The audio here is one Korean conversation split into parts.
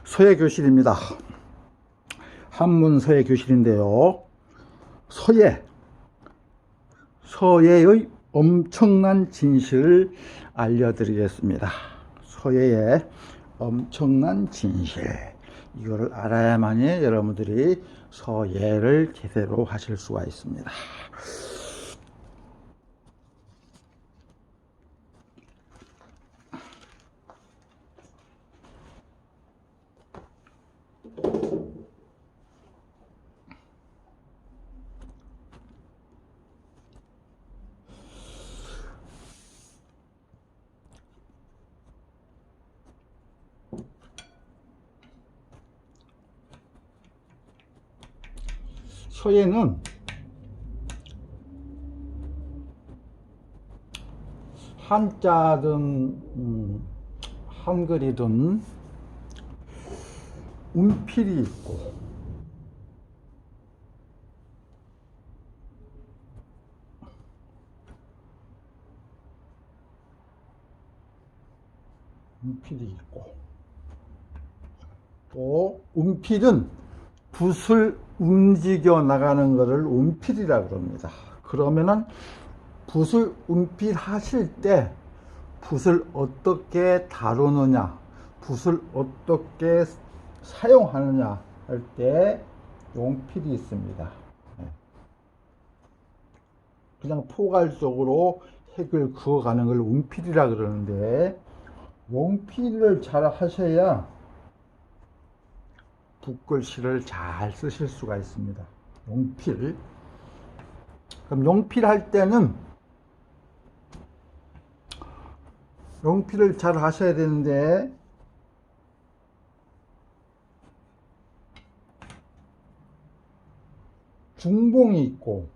서예 교실입니다. 한문 서예 교실인데요. 서예의 엄청난 진실을 알려드리겠습니다. 서예의 엄청난 진실. 이거를 알아야만이 여러분들이 서예를 제대로 하실 수가 있습니다. 서예는 한자든 한글이든 운필이 있고 또 운필은 붓을 움직여 나가는 것을 운필이라 그럽니다. 그러면은 붓을 운필하실 때 붓을 어떻게 다루느냐, 붓을 어떻게 사용하느냐 할 때 용필이 있습니다. 그냥 포괄적으로 색을 그어가는 걸 운필이라 그러는데, 용필을 잘 하셔야 붓글씨를 잘 쓰실 수가 있습니다. 용필. 그럼 용필 할 때는 용필을 잘 하셔야 되는데, 중봉이 있고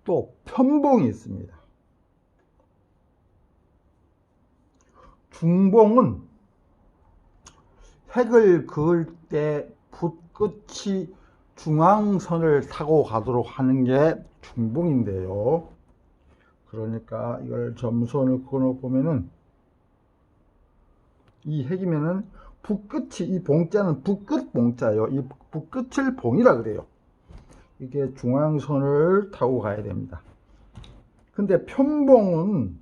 또 편봉이 있습니다. 중봉은 색을 그을 때 붓끝이 중앙선을 타고 가도록 하는 게 중봉인데요. 그러니까 이걸 점선을 그어 보면은 이 색이면은 붓끝이, 이 봉자는 붓끝 봉자예요. 이 붓끝을 봉이라 그래요. 이게 중앙선을 타고 가야 됩니다. 근데 편봉은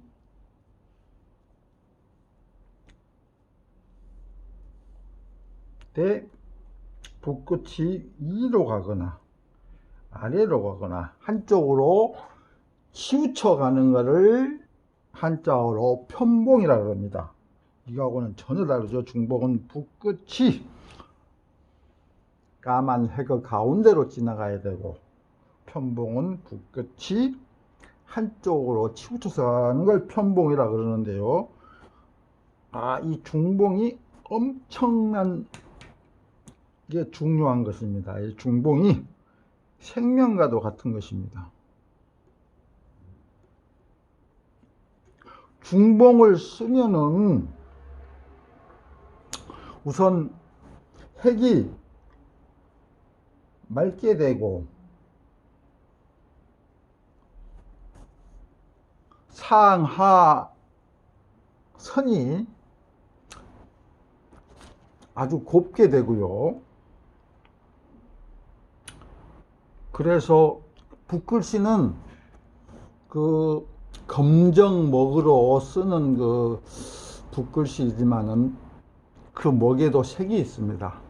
때 붓끝이 위로 가거나 아래로 가거나 한쪽으로 치우쳐 가는 것을 한자어로 편봉이라고 합니다. 이거하고는 전혀 다르죠. 중봉은 붓끝이 까만 획의 가운데로 지나가야 되고, 편봉은 붓끝이 한쪽으로 치우쳐서 가는 걸 편봉이라 그러는데요. 이 중봉이 엄청난 게 중요한 것입니다. 이 중봉이 생명과도 같은 것입니다. 중봉을 쓰면은 우선 색이 맑게 되고 상하 선이 아주 곱게 되고요. 그래서 붓글씨는 그 검정먹으로 쓰는 그 붓글씨이지만은 그 먹에도 색이 있습니다.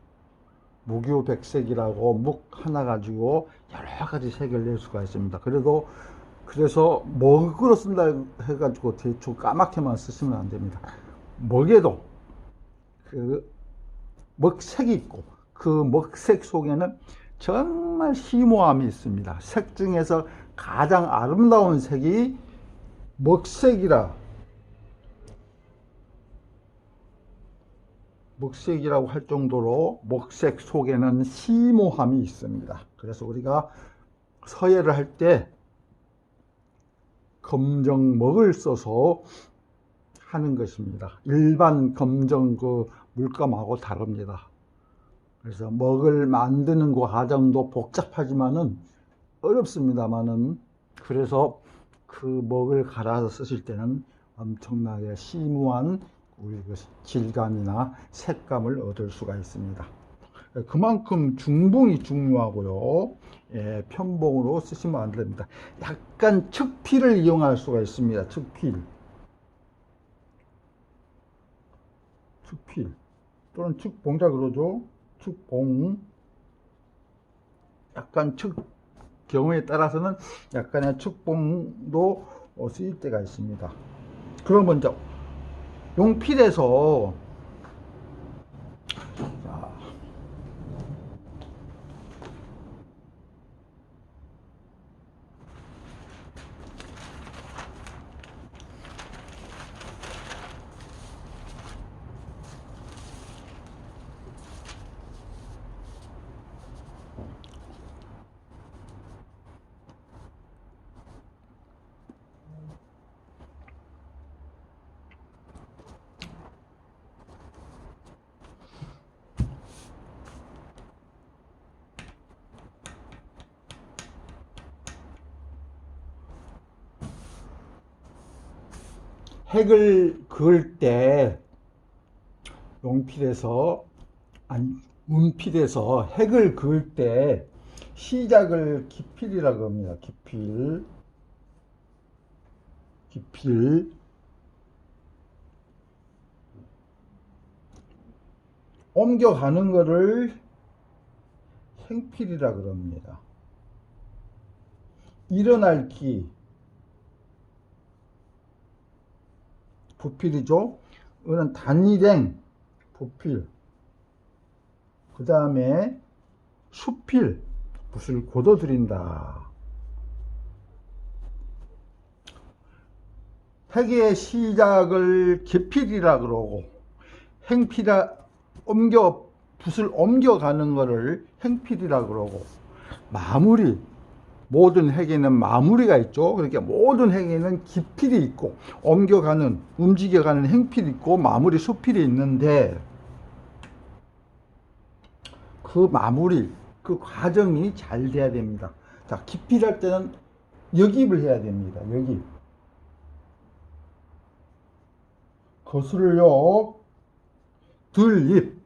무교백색이라고 묵 하나 가지고 여러 가지 색을 낼 수가 있습니다. 그래서 먹으로 쓴다 해가지고 대충 까맣게만 쓰시면 안 됩니다. 먹에도 그 먹색이 있고, 그 먹색 속에는 정말 심오함이 있습니다. 색 중에서 가장 아름다운 색이 먹색이라고 할 정도로 먹색 속에는 심오함이 있습니다. 그래서 우리가 서예를 할 때 검정먹을 써서 하는 것입니다. 일반 검정 그 물감하고 다릅니다. 그래서 먹을 만드는 그 과정도 복잡하지만은 어렵습니다만은, 그래서 그 먹을 갈아서 쓰실 때는 엄청나게 심오한 우리 그 질감이나 색감을 얻을 수가 있습니다. 그만큼 중봉이 중요하고요. 예, 편봉으로 쓰시면 안 됩니다. 약간 측필을 이용할 수가 있습니다. 측필 또는 측봉자 그러죠. 측봉, 약간 경우에 따라서는 약간의 측봉도 쓰일 때가 있습니다. 그럼 먼저 용필에서 핵을 그을 때 용필에서 운필에서 핵을 그을 때 시작을 기필이라고 합니다. 기필 옮겨가는 거를 생필이라 그럽니다. 일어날 기 부필이죠. 이거는 단일행 부필. 그 다음에 수필, 붓을 곧어들인다. 핵의 시작을 개필이라 그러고 행필이라 붓을 옮겨가는 것을 행필이라 그러고, 마무리, 모든 핵에는 마무리가 있죠. 그러니까 모든 핵에는 기필이 있고 옮겨가는, 움직여가는 행필이 있고 마무리, 수필이 있는데 그 마무리, 그 과정이 잘 돼야 됩니다. 자, 기필할 때는 역입을 해야 됩니다. 역입. 거슬려 들입.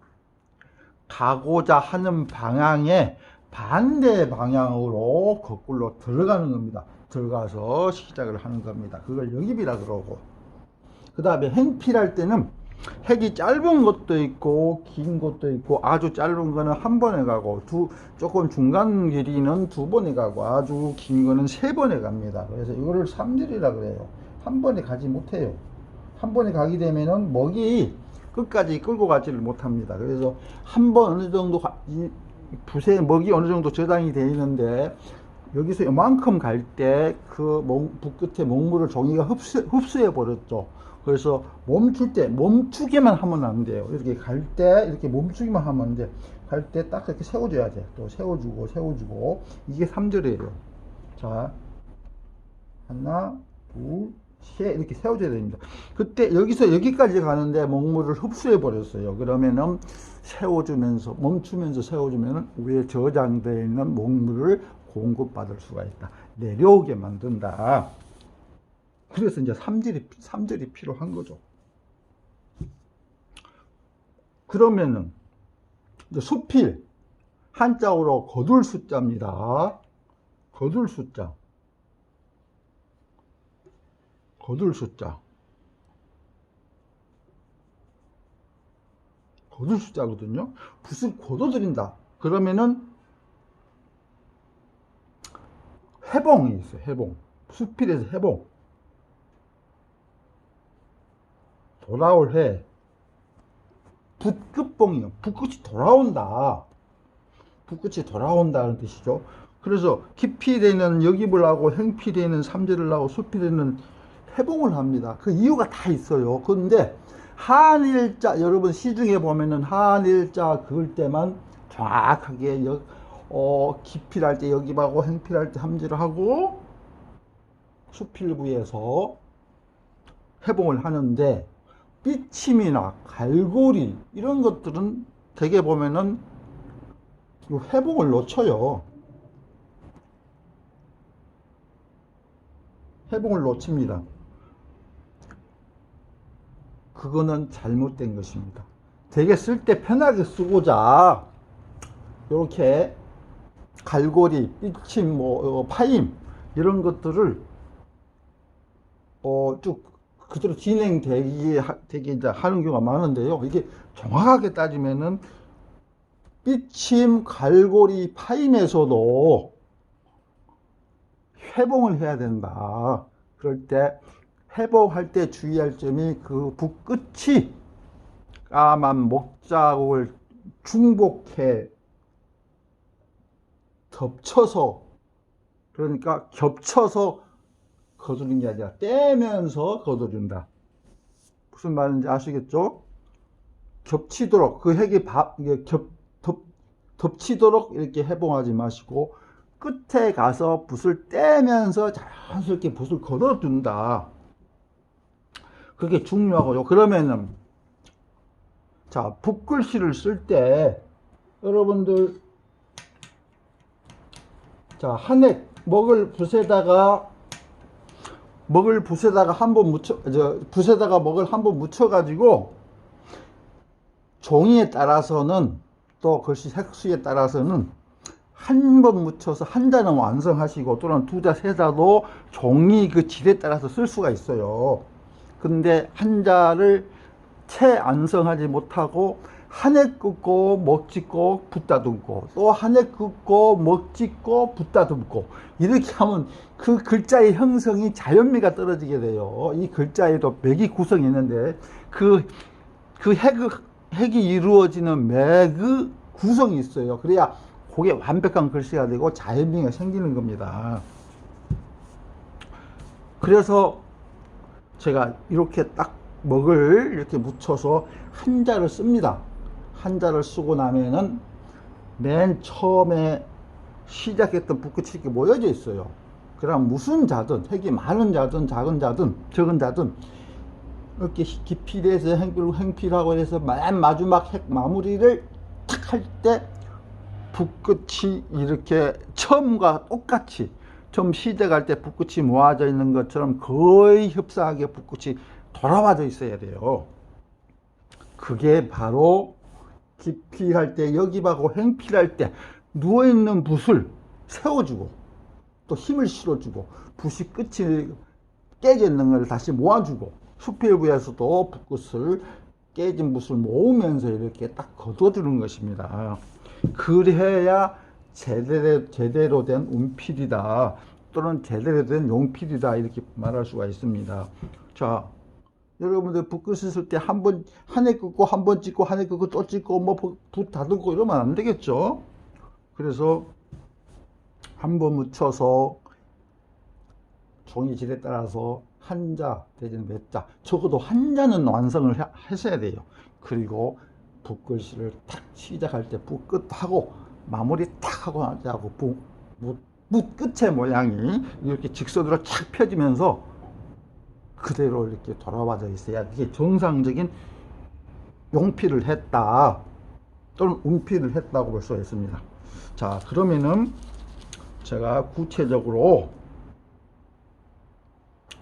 가고자 하는 방향에 반대 방향으로 거꾸로 들어가는 겁니다. 들어가서 시작을 하는 겁니다. 그걸 역입이라 그러고, 그 다음에 행필할 때는 핵이 짧은 것도 있고 긴 것도 있고, 아주 짧은 거는 한 번에 가고 조금 중간 길이는 두 번에 가고 아주 긴 거는 세 번에 갑니다. 그래서 이거를 삼질이라 그래요. 한 번에 가지 못해요. 한 번에 가게 되면은 먹이 끝까지 끌고 가지를 못합니다. 그래서 한 번 어느 정도 이 붓에 먹이 어느 정도 저장이 되어 있는데, 여기서 이만큼 갈 때 그 붓 끝에 먹물을 종이가 흡수해 버렸죠. 그래서 멈출 때 멈추기만 하면 안 돼요. 이렇게 갈 때 이렇게 멈추기만 하면 안 돼. 갈 때 딱 이렇게 세워줘야 돼. 또 세워주고 이게 3절이에요. 자, 하나, 둘, 셋, 이렇게 세워줘야 됩니다. 그때 여기서 여기까지 가는데 먹물을 흡수해 버렸어요. 그러면은 세워주면서 멈추면서 세워주면은 위에 저장되어 있는 먹물을 공급받을 수가 있다. 내려오게 만든다. 그래서 이제 3절이 필요한 거죠. 그러면은 이제 수필, 한자어로 거둘 숫자입니다. 거둘 숫자. 거둘 숫자거든요. 붓을 곧어들인다. 그러면은 해봉이 있어요. 해봉. 수필에서 해봉. 돌아올 해. 붓끝봉이요. 붓끝이 돌아온다. 붓끝이 돌아온다는 뜻이죠. 그래서 기필에는 역입을 하고 행필에는 삼절을 하고 수필에는 해봉을 합니다. 그 이유가 다 있어요. 그런데 한일자, 여러분 시중에 보면은 한일자 그을 때만 정확하게 기필할 때 역입하고 행필할 때 삼절을 하고 수필부에서 해봉을 하는데, 삐침이나 갈고리 이런 것들은 대개 보면은 이 해봉을 놓쳐요. 해봉을 놓칩니다. 그거는 잘못된 것입니다. 되게 쓸 때 편하게 쓰고자 이렇게 갈고리, 삐침, 파임 이런 것들을 쭉 그대로 진행되게 이제 하는 경우가 많은데요. 이게 정확하게 따지면은 삐침, 갈고리, 파임에서도 회봉을 해야 된다. 그럴 때 회봉할 때 주의할 점이 그 붓끝이 까만 목자국을 중복해 겹쳐서, 그러니까 겹쳐서 거두는 게 아니라 떼면서 거두는다. 무슨 말인지 아시겠죠? 겹치도록, 그 핵이 덮치도록 이렇게 해봉하지 마시고 끝에 가서 붓을 떼면서 자연스럽게 붓을 걷어둔다. 그게 중요하고요. 그러면은 자, 붓글씨를 쓸 때 여러분들 자, 한액 먹을 붓에다가 한번 붓에다가 먹을 한번 묻혀 가지고 종이에 따라서는 또 글씨 색수에 따라서는 한 번 묻혀서 한자는 완성하시고 또는 두자 세자도 종이 그 질에 따라서 쓸 수가 있어요. 근데 한자를 채 완성하지 못하고 한 해 긋고 먹 짓고 붓다듬고 또 한 해 긋고 먹 짓고 붓다듬고 이렇게 하면 그 글자의 형성이 자연미가 떨어지게 돼요. 이 글자에도 맥이 구성이 있는데 그 핵이 이루어지는 맥의 구성이 있어요. 그래야 그게 완벽한 글씨가 되고 자연미가 생기는 겁니다. 그래서 제가 이렇게 딱 먹을 이렇게 묻혀서 한자를 씁니다. 한자를 쓰고 나면은 맨 처음에 시작했던 붓끝이 이렇게 모여져 있어요. 그럼 무슨 자든, 핵이 많은 자든 작은 자든 적은 자든 이렇게 깊이 돼서 행필하고 해서 맨 마지막 핵 마무리를 탁 할 때 붓끝이 이렇게 처음과 똑같이 처음 시작할 때 붓끝이 모아져 있는 것처럼 거의 흡사하게 붓끝이 돌아와져 있어야 돼요. 그게 바로 기필할 때, 여기하고 행필할 때 누워있는 붓을 세워주고 또 힘을 실어주고 붓이 끝이 깨져 있는 걸 다시 모아주고 수필부에서도 붓끝을 깨진 붓을 모으면서 이렇게 딱 걷어주는 것입니다. 그래야 제대로 된 운필이다 또는 제대로 된 용필이다 이렇게 말할 수가 있습니다. 자, 여러분들 붓글씨 쓸 때 한 해 긋고 한 번 찍고 한 해 긋고 또 찍고 뭐 붓 다듬고 이러면 안 되겠죠. 그래서 한 번 묻혀서 종이질에 따라서 한자 내지는 몇 자, 적어도 한자는 완성을 하셔야 돼요. 그리고 붓글씨를 탁 시작할 때 붓끝하고 마무리 탁 하고 붓 끝의 모양이 이렇게 직선으로 착 펴지면서 그대로 이렇게 돌아와져 있어야 이게 정상적인 용필을 했다 또는 운필을 했다고 볼 수가 있습니다. 자, 그러면은 제가 구체적으로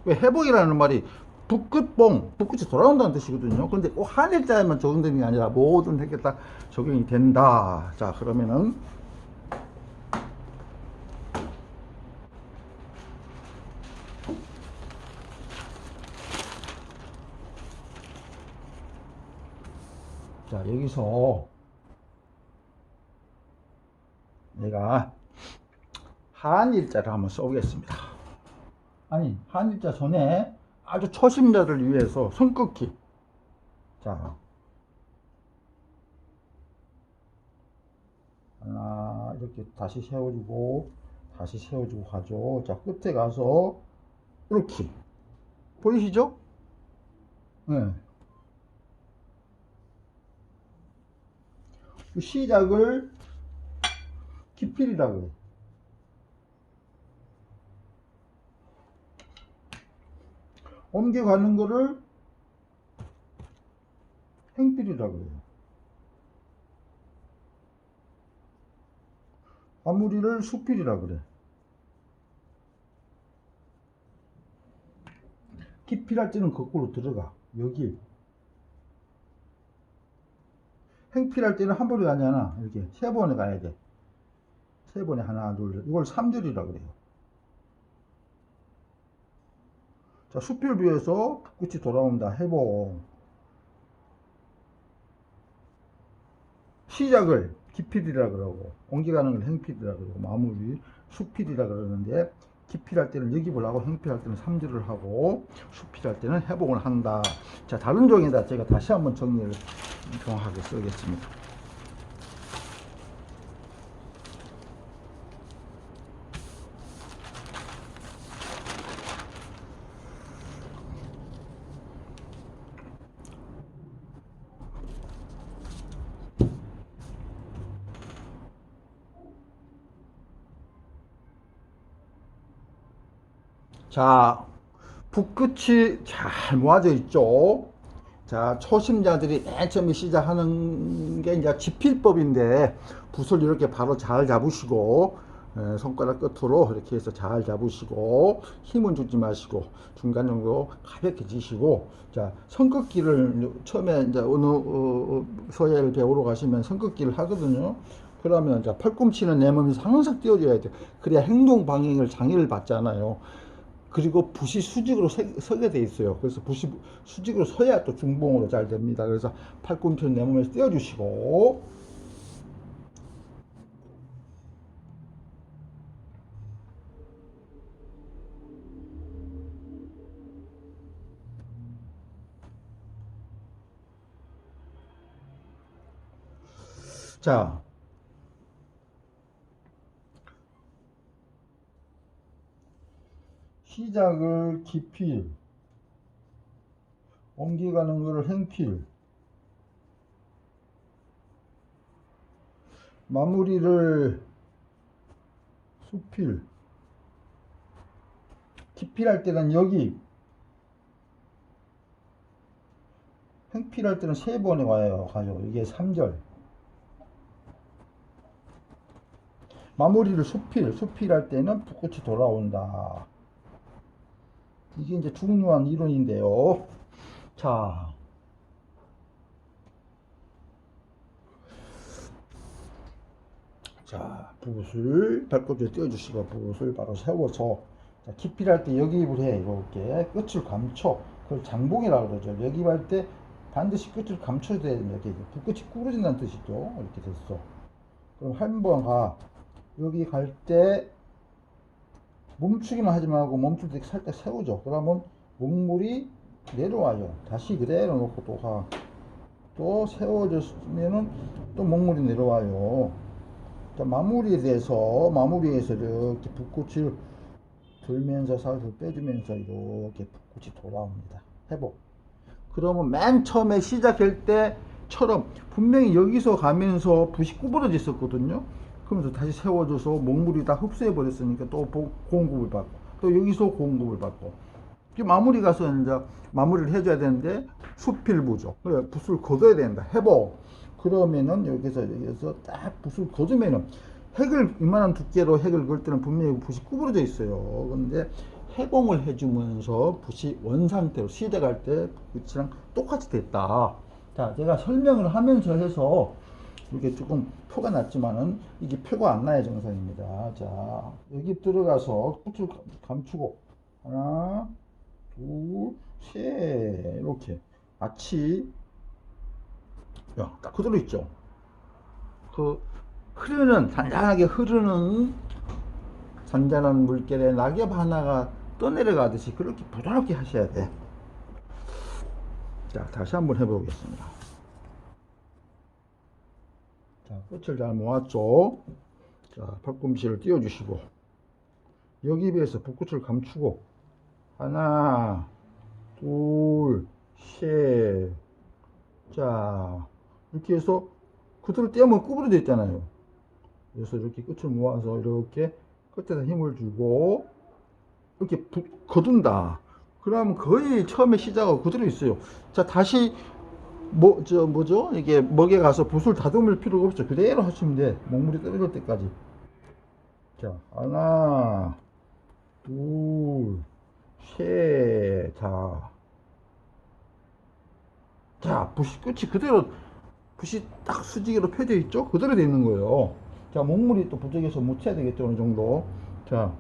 왜 회복이라는 말이 붓끝이 돌아온다는 뜻이거든요. 근데 꼭 한 일자에만 적용되는 게 아니라 모든 핵에 다 적용이 된다. 자, 그러면은 자, 여기서 내가 한일자를 한번 써보겠습니다. 아니, 한일자 전에 아주 초심자를 위해서 손긋기. 자, 하나 이렇게 다시 세워주고 다시 세워주고 가죠. 자, 끝에 가서 이렇게 보이시죠? 네. 시작을 기필이라고 해요. 옮겨가는 거를 행필이라고 해요. 마무리를 수필이라고 그래. 기필할 때는 거꾸로 들어가. 여기 행필할 때는 한 번에 가잖아. 이렇게 세 번에 가야 돼. 세 번에 하나, 둘, 셋. 이걸 3절이라 그래요. 자, 수필부에서 붓끝이 돌아온다. 해보. 시작을 기필이라 그러고, 옮겨가는 걸 행필이라 그러고, 마무리 수필이라 그러는데, 기필할 때는 여깁을 하고, 행필할 때는 3절을 하고, 수필할 때는 해복을 한다. 자, 다른 종에다 제가 다시 한번 정리를 정확하게 쓰겠습니다. 자, 붓끝이 잘 모아져 있죠. 자, 초심자들이 맨 처음에 시작하는 게 이제 지필법인데, 붓을 이렇게 바로 잘 잡으시고, 손가락 끝으로 이렇게 해서 잘 잡으시고, 힘은 주지 마시고, 중간 정도 가볍게 지시고, 자, 손끝기를 처음에 이제 어느 서예를 배우러 가시면 손끝기를 하거든요. 그러면 이제 팔꿈치는 내면서 항상 띄워줘야 돼요. 그래야 행동 방향을 장애를 받잖아요. 그리고 붓이 수직으로 서게 돼 있어요. 그래서 붓이 수직으로 서야 또 중봉으로 잘 됩니다. 그래서 팔꿈치를 내 몸에서 띄워주시고, 자, 시작을 기필, 옮겨가는 거를 행필, 마무리를 수필, 기필할 때는 여기, 행필할 때는 세 번에 가요. 이게 3절. 마무리를 수필할 때는 붓끝이 돌아온다. 이게 이제 중요한 이론인데요. 자, 붓을 발꿈치에 띄워주시고, 붓을 바로 세워서, 자, 기필할 때 여기입을 해. 이렇게 끝을 감춰. 그걸 장봉이라고 그러죠. 여기입할 때 반드시 끝을 감춰야 됩니다. 이렇게 붓끝이 구부러진다는 뜻이죠. 이렇게 됐어. 그럼 한 번 가. 여기 갈 때 멈추기만 하지 말고 멈출 때 살짝 세우죠. 그러면 목물이 내려와요. 다시 그대로 놓고 또 가. 또 세워졌으면은 또 목물이 내려와요. 자, 마무리에서 이렇게 붓꽃을 들면서 살살 빼주면서 이렇게 붓꽃이 돌아옵니다. 회복. 그러면 맨 처음에 시작할 때처럼 분명히 여기서 가면서 붓이 구부러져 있었거든요. 그러면서 다시 세워줘서 목물이 다 흡수해 버렸으니까 또 공급을 받고, 또 여기서 공급을 받고, 마무리 가서 이제 마무리를 해줘야 되는데 수필부죠. 그래, 붓을 걷어야 된다. 회복. 그러면은 여기서 딱 붓을 걷으면은 핵을 이만한 두께로 핵을 걸 때는 분명히 붓이 구부러져 있어요. 근데 해봉을 해주면서 붓이 원상태로 시작할 때 붓이랑 똑같이 됐다. 자, 제가 설명을 하면서 해서 이렇게 조금 표가 났지만은 이게 표가 안 나야 정상입니다. 자, 여기 들어가서 붓을 감추고 하나, 둘, 셋 이렇게 마치 딱 그대로 있죠. 그 잔잔하게 흐르는 잔잔한 물결에 낙엽 하나가 떠내려가듯이 그렇게 부드럽게 하셔야 돼. 자, 다시 한번 해보겠습니다. 자, 끝을 잘 모았죠. 자, 팔꿈치를 띄워주시고, 여기 비해서 붓끝을 감추고, 하나, 둘, 셋. 자, 이렇게 해서 그대로 떼면 구부러져 있잖아요. 그래서 이렇게 끝을 모아서 이렇게 끝에다 힘을 주고 이렇게 거둔다. 그러면 거의 처음에 시작하고 그대로 있어요. 자, 다시 뭐죠? 이게 먹에 가서 붓을 다듬을 필요가 없죠. 그대로 하시면 돼. 목물이 떨어질 때까지. 자, 하나, 둘, 셋. 자, 붓이 끝이 그대로 붓이 딱 수직으로 펴져 있죠? 그대로 돼 있는 거예요. 자, 목물이 또 부족해서 묻혀야 되겠죠, 어느 정도. 자,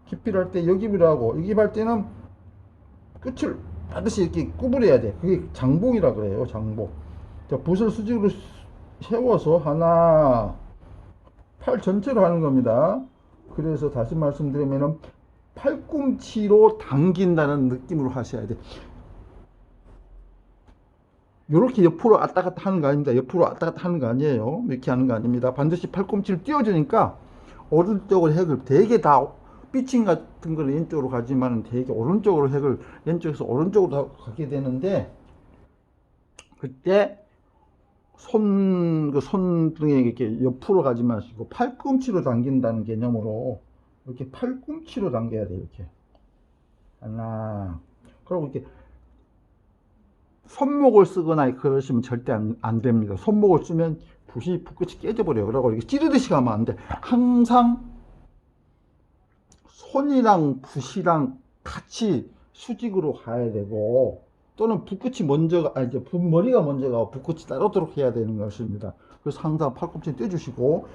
깊이를 할 때 여깁을 하고, 여깁할 때는 끝을 반드시 이렇게 구부려야 돼. 그게 장봉이라 그래요, 장봉. 자, 붓을 수직으로 세워서 하나, 팔 전체로 하는 겁니다. 그래서 다시 말씀드리면은 팔꿈치로 당긴다는 느낌으로 하셔야 돼. 이렇게 옆으로 왔다 갔다 하는 거 아닙니다. 옆으로 왔다 갔다 하는 거 아니에요. 이렇게 하는 거 아닙니다. 반드시 팔꿈치를 띄워주니까 오른쪽으로 핵을 되게 다 피칭 같은 걸 왼쪽으로 가지만 되게 오른쪽으로 핵을 왼쪽에서 오른쪽으로 가게 되는데 그때 손등에 이렇게 옆으로 가지 마시고 팔꿈치로 당긴다는 개념으로 이렇게 팔꿈치로 당겨야 돼요. 이렇게 하나. 그리고 이렇게 손목을 쓰거나 그러시면 절대 안 됩니다. 손목을 쓰면 붓이 붓끝이 깨져버려요. 그러고 이렇게 찌르듯이 가면 안 돼. 항상 손이랑 붓이랑 같이 수직으로 가야 되고 또는 붓끝이 먼저 이제 붓머리가 먼저 가고 붓끝이 따르도록 해야 되는 것입니다. 그래서 항상 팔꿈치 떼주시고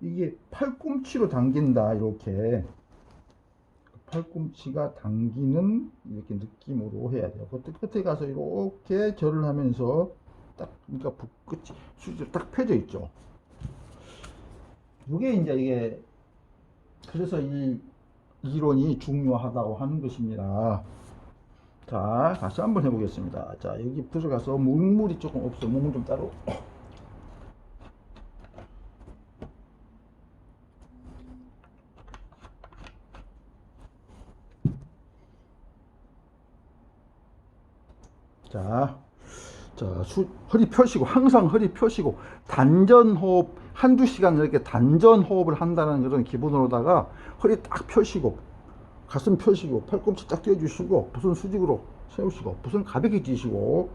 이게 팔꿈치로 당긴다 이렇게 팔꿈치가 당기는 이렇게 느낌으로 해야 돼요. 그때 끝에 가서 이렇게 절을 하면서 딱 그러니까 붓끝이 수직으로 딱 펴져 있죠. 이게 이제 이게 그래서 이 이론이 중요하다고 하는 것입니다. 자, 다시 한번 해보겠습니다. 자, 여기 들어가서 물이 조금 없어. 물좀 따로. 자, 허리 펴시고, 항상 허리 펴시고, 단전호흡, 한두 시간 이렇게 단전호흡을 한다는 그런 기분으로다가 허리 딱 펴시고, 가슴 펴시고, 팔꿈치 딱 띄워주시고, 붓은 수직으로 세우시고, 붓은 가볍게 쥐시고,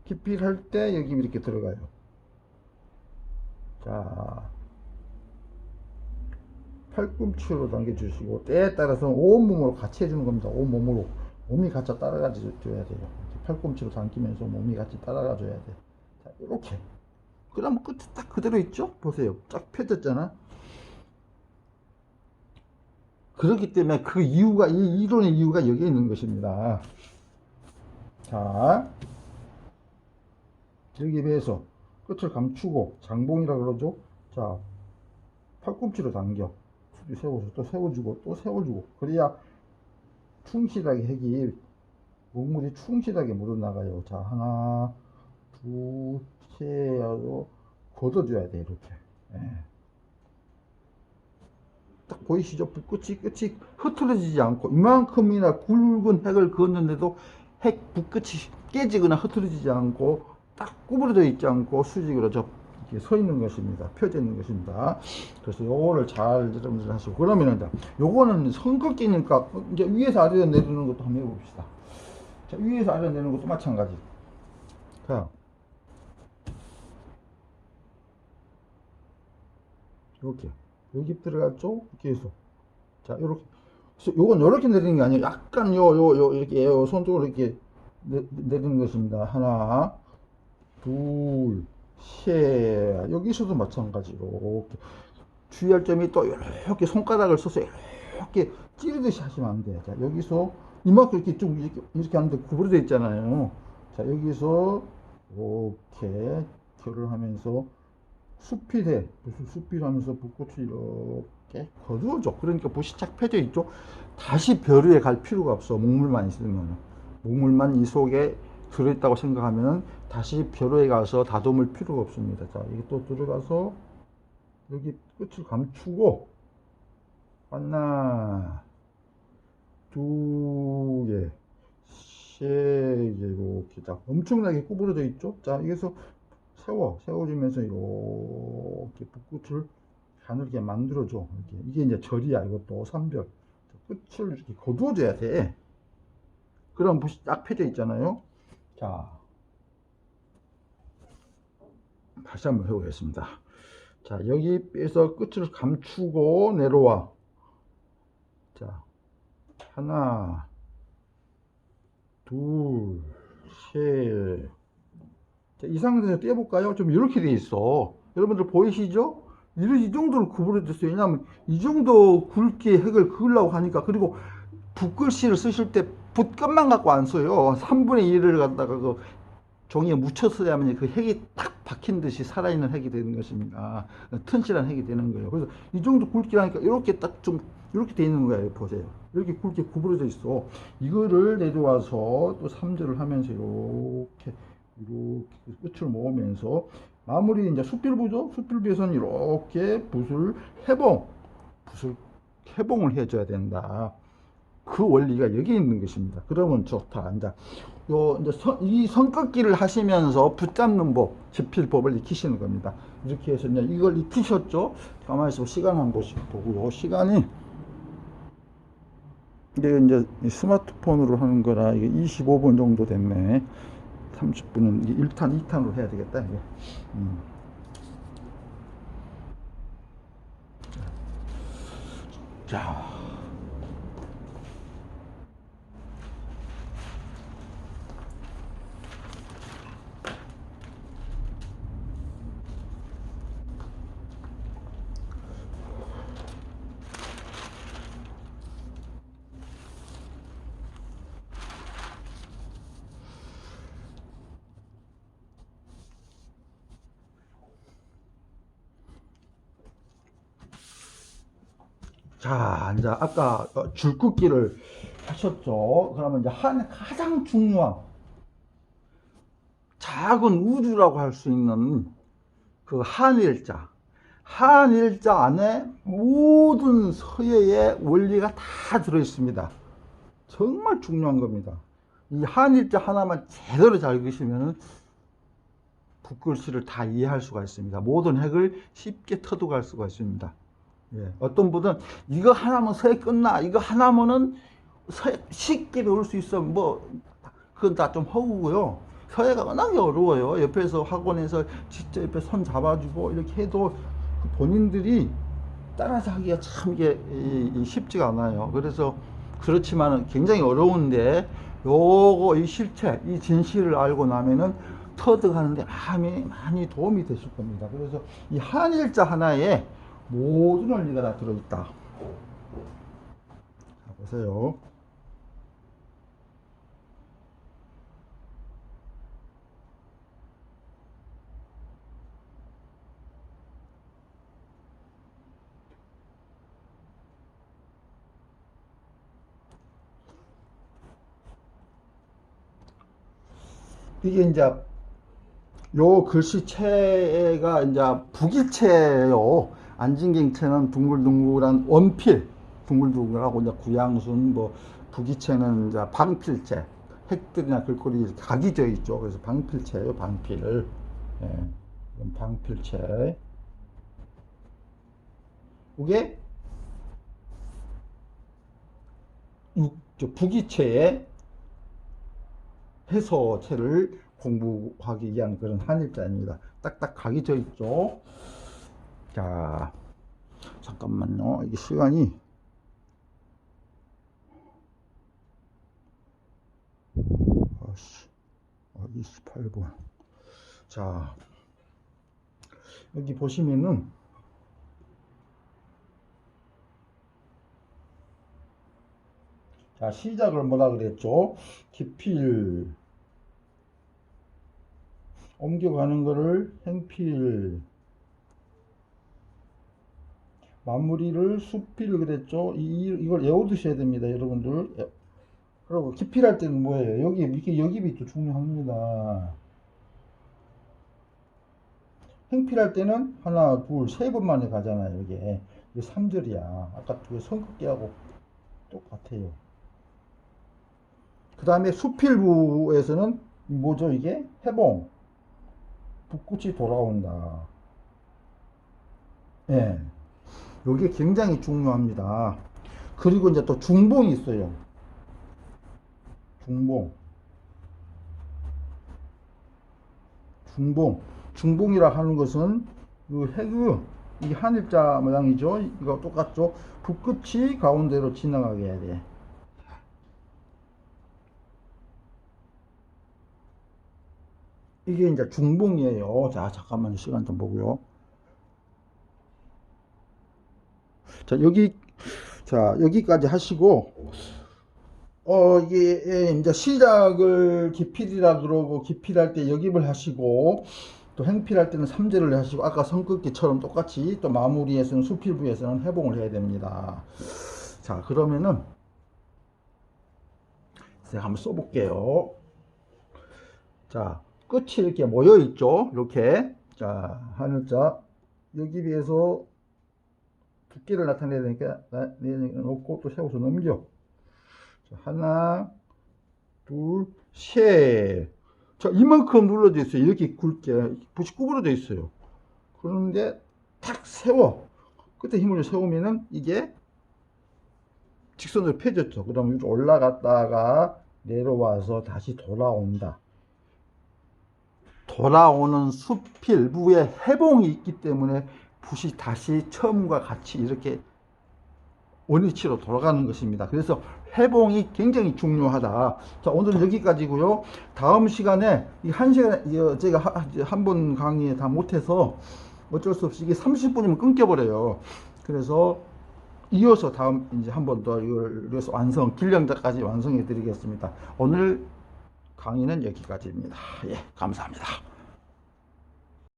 깊이 할 때 여기 이렇게 들어가요. 자, 팔꿈치로 당겨주시고, 때에 따라서 온몸으로 같이 해주는 겁니다. 온몸으로. 몸이 같이 따라가 줘야 돼요. 팔꿈치로 당기면서 몸이 같이 따라가 줘야 돼. 자, 이렇게. 그 다음 끝에 딱 그대로 있죠? 보세요. 쫙 펴졌잖아. 그렇기 때문에 그 이유가, 이 이론의 이유가 여기에 있는 것입니다. 자, 여기에 비해서 끝을 감추고, 장봉이라 그러죠? 자, 팔꿈치로 당겨. 세워서 또 세워주고, 또 세워주고. 그래야 충실하게 핵이 목물이 충실하게 묻어나가요. 자, 하나, 둘, 셋 하고 걷어줘야 돼 이렇게. 예. 딱 보이시죠? 끝이 흐트러지지 않고 이만큼이나 굵은 핵을 그었는데도 핵 붓끝이 깨지거나 흐트러지지 않고 딱 구부러져 있지 않고 수직으로 이렇게 서 있는 것입니다. 펴져 있는 것입니다. 그래서 요거를 잘 여러분들 하시고 그러면은 요거는 성극기니까 이제 위에서 아래로 내리는 것도 한번 해봅시다. 자, 위에서 아래로 내리는 것도 마찬가지. 자, 이렇게 여기 들어갔죠? 이렇게 해서 자 이렇게 요건 이렇게 내리는 게 아니에요. 약간 이렇게 손쪽으로 이렇게 내리는 것입니다. 하나, 둘, 셋. 여기서도 마찬가지로 이렇게 주의할 점이 또 이렇게 손가락을 써서 이렇게 찌르듯이 하시면 안 돼. 자, 여기서 이만큼 이렇게 좀 이렇게 하는데 구부러져 있잖아요. 자, 여기서 이렇게 결을 하면서 수필해. 무슨 수필하면서 붓꽃이 이렇게 거두어줘. 그러니까 붓이 착 펴져 있죠. 다시 벼루에 갈 필요가 없어. 목물만 있으면. 목물만 이 속에 들어있다고 생각하면 다시 벼루에 가서 다듬을 필요가 없습니다. 자, 이게 또 들어가서 여기 끝을 감추고 하나, 두 개, 세 개, 이렇게 자 엄청나게 구부러져 있죠. 자, 여기서 세워주면서 이렇게 붓끝을 가늘게 만들어줘. 이게 이제 절이야. 이것도 삼별. 끝을 이렇게 거두어줘야 돼. 그럼 붓이 딱 펴져 있잖아요. 자, 다시 한번 해보겠습니다. 자, 여기에서 끝을 감추고 내려와. 자, 하나, 둘, 셋. 자, 이 상태에서 떼볼까요? 좀 이렇게 돼 있어. 여러분들 보이시죠? 이 정도로 구부러졌어요. 왜냐하면 이 정도 굵게 핵을 그으려고 하니까. 그리고 붓글씨를 쓰실 때 붓끝만 갖고 안 써요. 3분의 1을 갖다가 그 종이에 묻혀서야만 그 핵이 딱 박힌 듯이 살아있는 핵이 되는 것입니다. 튼실한 핵이 되는 거예요. 그래서 이 정도 굵기라니까 이렇게 딱 좀 이렇게 돼 있는 거예요. 보세요. 이렇게 굵게 구부러져 있어. 이거를 내려와서 또 3절을 하면서 이렇게 끝을 모으면서 마무리 이제 수필부죠. 수필부에서는 이렇게 붓을 해봉을 해줘야 된다. 그 원리가 여기 있는 것입니다. 그러면 좋다. 이제 이 선긋기를 하시면서 붙잡는 법, 집필법을 익히시는 겁니다. 이렇게 해서 이제 이걸 익히셨죠? 가만히 있어 시간 한 번씩 보고요. 시간이 이게 이제 스마트폰으로 하는 거라 이게 25분 정도 됐네. 30분은 이게 1탄, 2탄으로 해야 되겠다. 이게. 자. 자, 이제 아까 줄긋기를 하셨죠. 그러면 이제 가장 중요한 작은 우주라고 할 수 있는 그 한일자. 한일자 안에 모든 서예의 원리가 다 들어있습니다. 정말 중요한 겁니다. 이 한일자 하나만 제대로 잘 그리시면 붓글씨를 다 이해할 수가 있습니다. 모든 핵을 쉽게 터득할 수가 있습니다. 예. 어떤 분은 이거 하나면 서예 끝나, 이거 하나면은 쉽게 배울 수 있어. 뭐 그건 다 좀 허구고요. 서예가 워낙에 어려워요. 옆에서 학원에서 직접 옆에 손 잡아주고 이렇게 해도 본인들이 따라서 하기가 참 이게 쉽지가 않아요. 그래서 그렇지만은 굉장히 어려운데 요거 이 실체, 이 진실을 알고 나면은 터득하는데 많이 도움이 되실 겁니다. 그래서 이 한일자 하나에 모든 원리가 다 들어있다. 자, 보세요. 이게 이제 요 글씨체가 이제 북이체요. 안진경체는 둥글둥글한 원필, 둥글둥글하고 이제 구양순, 뭐 북이체는 이제 방필체, 핵들이나 글꼴이 각이 져 있죠. 그래서 방필체예요, 방필. 예, 이건 방필체. 이게 북이체의 해서체를 공부하기 위한 그런 한일자입니다. 딱딱 각이 져 있죠. 자, 잠깐만요. 이게 시간이 28분. 자, 여기 보시면은 자, 시작을 뭐라 그랬죠? 기필 옮겨가는 거를 행필, 마무리를 수필 그랬죠? 이걸 외워두셔야 됩니다, 여러분들. 그리고 기필할 때는 뭐예요? 이렇게 여기이 또 중요합니다. 행필할 때는 하나, 둘, 세 번 만에 가잖아요, 이게 3절이야. 아까 선긋기하고 똑같아요. 그 다음에 수필부에서는 뭐죠, 이게? 해봉. 붓끝이 돌아온다. 예. 이게 굉장히 중요합니다. 그리고 이제 또 중봉이 있어요. 중봉이라 하는 것은 이 한일자 모양이죠. 이거 똑같죠. 붓끝이 가운데로 지나가게 해야 돼. 이게 이제 중봉이에요. 자, 잠깐만 시간 좀 보고요. 자, 여기까지 하시고, 이게, 이제 시작을 기필이라 그러고, 기필할 때 역입을 하시고, 또 행필할 때는 삼재를 하시고, 아까 성긋기처럼 똑같이 또 마무리에서는 수필부에서는 해봉을 해야 됩니다. 자, 그러면은, 제가 한번 써볼게요. 자, 끝이 이렇게 모여 있죠. 이렇게. 자, 하늘자. 여기 비해서 두께를 나타내야 되니까, 놓고 또 세워서 넘겨. 자, 하나, 둘, 셋. 자, 이만큼 눌러져 있어요. 이렇게 굵게. 붓이 구부러져 있어요. 그런데 탁 세워. 끝에 힘을 세우면은 이게 직선으로 펴졌죠. 그다음 위로 올라갔다가 내려와서 다시 돌아온다. 돌아오는 수필부에 해봉이 있기 때문에 붓이 다시 처음과 같이 이렇게 원위치로 돌아가는 것입니다. 그래서 해봉이 굉장히 중요하다. 자, 오늘은 여기까지고요. 다음 시간에 이 한 시간에 제가 한 번 강의에 다 못해서 어쩔 수 없이 이게 30분이면 끊겨버려요. 그래서 이어서 다음 이제 한 번 더 이걸 위해서 길령자까지 완성해 드리겠습니다. 오늘 강의는 여기까지입니다. 예, 감사합니다.